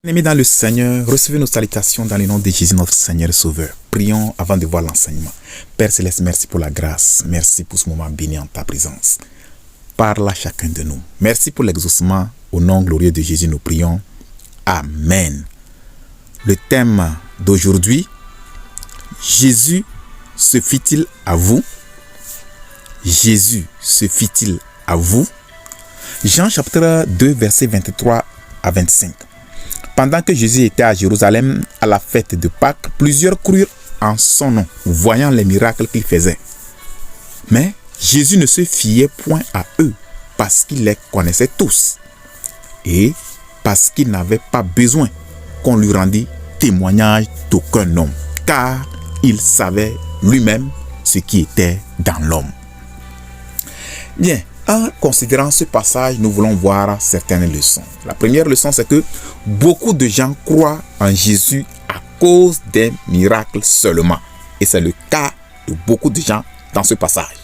Amis dans le Seigneur, recevez nos salutations dans le nom de Jésus, notre Seigneur et Sauveur. Prions avant de voir l'enseignement. Père Céleste, merci pour la grâce. Merci pour ce moment béni en ta présence. Parle à chacun de nous. Merci pour l'exaucement. Au nom glorieux de Jésus, nous prions. Amen. Le thème d'aujourd'hui, Jésus se fit-il à vous? Jésus se fit-il à vous? Jean chapitre 2, versets 23 à 25. Pendant que Jésus était à Jérusalem à la fête de Pâques, plusieurs crurent en son nom, voyant les miracles qu'il faisait. Mais Jésus ne se fiait point à eux, parce qu'il les connaissait tous, et parce qu'il n'avait pas besoin qu'on lui rendît témoignage d'aucun homme, car il savait lui-même ce qui était dans l'homme. Bien. En considérant ce passage, nous voulons voir certaines leçons. La première leçon, c'est que beaucoup de gens croient en Jésus à cause des miracles seulement. Et c'est le cas de beaucoup de gens dans ce passage.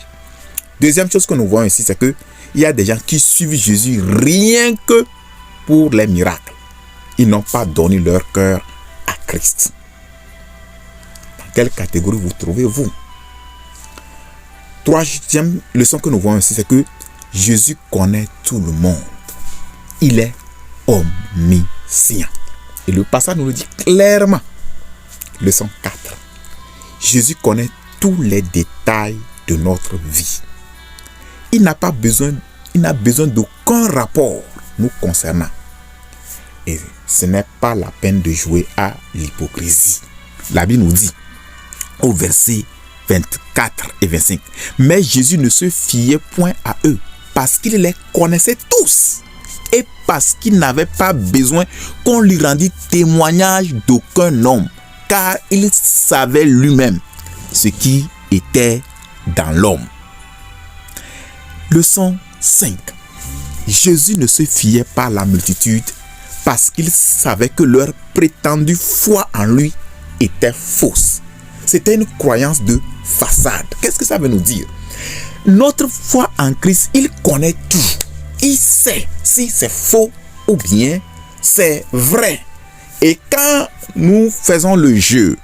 Deuxième chose que nous voyons ici, c'est qu'il y a des gens qui suivent Jésus rien que pour les miracles. Ils n'ont pas donné leur cœur à Christ. Dans quelle catégorie vous trouvez-vous? Troisième leçon que nous voyons ici, c'est que Jésus connaît tout le monde. Il est omniscient. Et le passage nous le dit clairement. Leçon 4. Jésus connaît tous les détails de notre vie. Il n'a besoin d'aucun rapport nous concernant. Et ce n'est pas la peine de jouer à l'hypocrisie. La Bible nous dit au verset 24 et 25. Mais Jésus ne se fiait point à eux, parce qu'il les connaissait tous, et parce qu'il n'avait pas besoin qu'on lui rendît témoignage d'aucun homme, car il savait lui-même ce qui était dans l'homme. Leçon 5. Jésus ne se fiait pas à la multitude, parce qu'il savait que leur prétendue foi en lui était fausse. C'était une croyance de façade. Qu'est-ce que ça veut nous dire? Notre foi en Christ, il connaît tout. Il sait si c'est faux ou bien c'est vrai. Et quand nous faisons le jeu,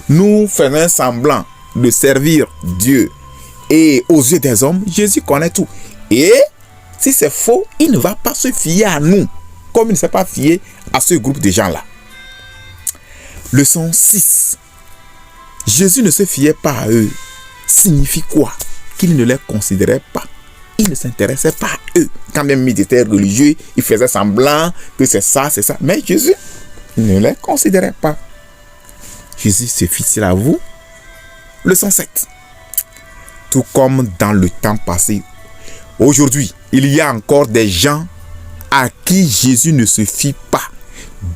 nous faisons semblant de servir Dieu et aux yeux des hommes, Jésus connaît tout. Et si c'est faux, il ne va pas se fier à nous, comme il ne s'est pas fié à ce groupe de gens-là. Leçon 6. Jésus ne se fiait pas à eux. Signifie quoi? Qu'il ne les considérait pas. Il ne s'intéressait pas à eux. Quand même ils étaient religieux, ils faisaient semblant que c'est ça. Mais Jésus ne les considérait pas. Jésus se fit-il à vous? Leçon 7. Tout comme dans le temps passé, aujourd'hui, il y a encore des gens à qui Jésus ne se fie pas,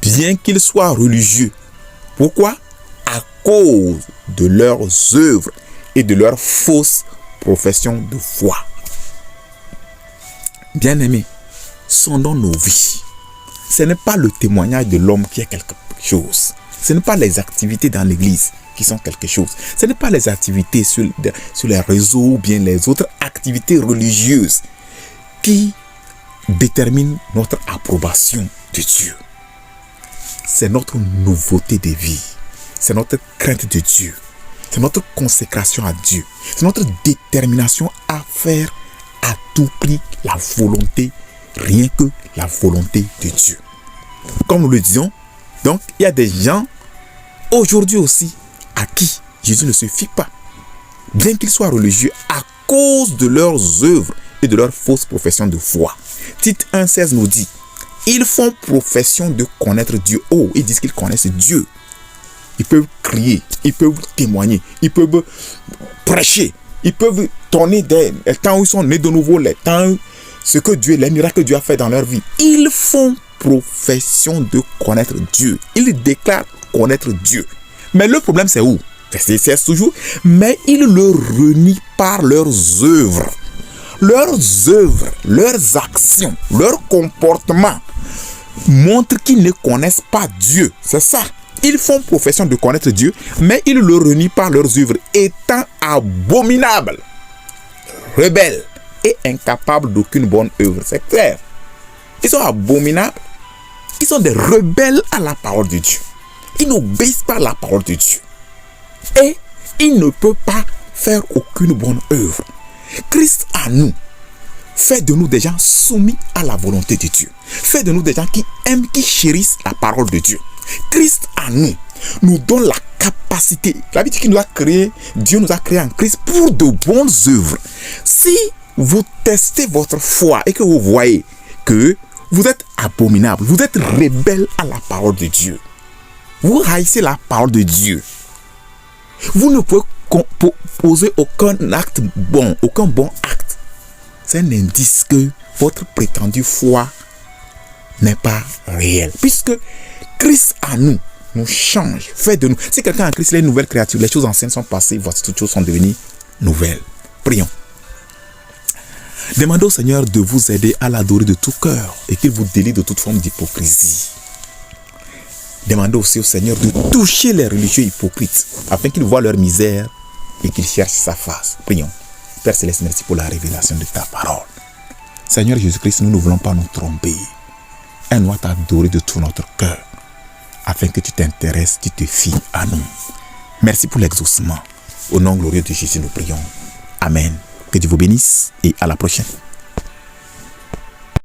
bien qu'ils soient religieux. Pourquoi? À cause de leurs œuvres et de leur fausse profession de foi. Bien-aimés, sondons nos vies. Ce n'est pas le témoignage de l'homme qui est quelque chose. Ce n'est pas les activités dans l'église qui sont quelque chose. Ce n'est pas les activités sur les réseaux ou bien les autres activités religieuses qui déterminent notre approbation de Dieu. C'est notre nouveauté de vie. C'est notre crainte de Dieu. C'est notre consécration à Dieu. C'est notre détermination à faire à tout prix la volonté, rien que la volonté de Dieu. Comme nous le disions, donc il y a des gens aujourd'hui aussi à qui Jésus ne se fie pas, bien qu'ils soient religieux, à cause de leurs œuvres et de leur fausse profession de foi. Tite 1,16 nous dit, ils font profession de connaître Dieu. Oh, ils disent qu'ils connaissent Dieu. Ils peuvent crier, ils peuvent témoigner, ils peuvent prêcher, ils peuvent tourner des temps où ils sont nés de nouveau, les temps, les miracles que Dieu a fait dans leur vie. Ils font profession de connaître Dieu. Ils déclarent connaître Dieu. Mais le problème, c'est où? C'est toujours, mais ils le renient par leurs œuvres. Leurs œuvres, leurs actions, leurs comportements montrent qu'ils ne connaissent pas Dieu. C'est ça. Ils font profession de connaître Dieu, mais ils le renient par leurs œuvres, étant abominables, rebelles et incapables d'aucune bonne œuvre. C'est clair. Ils sont abominables, Ils sont des rebelles à la parole de Dieu. Ils n'obéissent pas à la parole de Dieu. Et ils ne peuvent pas faire aucune bonne œuvre. Christ à nous fait de nous des gens soumis à la volonté de Dieu. Fait de nous des gens qui aiment, qui chérissent la parole de Dieu. Christ à nous donne la capacité. La Bible qui nous a créé, Dieu nous a créé en Christ pour de bonnes œuvres. Si vous testez votre foi et que vous voyez que vous êtes abominable, vous êtes rebelle à la parole de Dieu, vous haïssez la parole de Dieu, vous ne pouvez poser aucun acte bon, aucun bon acte. C'est un indice que votre prétendue foi n'est pas réelle. Puisque Christ à nous change, fait de nous. Si quelqu'un en Christ est une nouvelle créature, les choses anciennes sont passées, voici toutes choses sont devenues nouvelles. Prions. Demandez au Seigneur de vous aider à l'adorer de tout cœur et qu'il vous délie de toute forme d'hypocrisie. Demandez aussi au Seigneur de toucher les religieux hypocrites afin qu'ils voient leur misère et qu'ils cherchent sa face. Prions. Père Céleste, merci pour la révélation de ta parole. Seigneur Jésus-Christ, nous ne voulons pas nous tromper. Aide-nous à t'adorer de tout notre cœur afin que tu t'intéresses, tu te fies à nous. Merci pour l'exaucement. Au nom glorieux de Jésus, nous prions. Amen. Que Dieu vous bénisse et à la prochaine.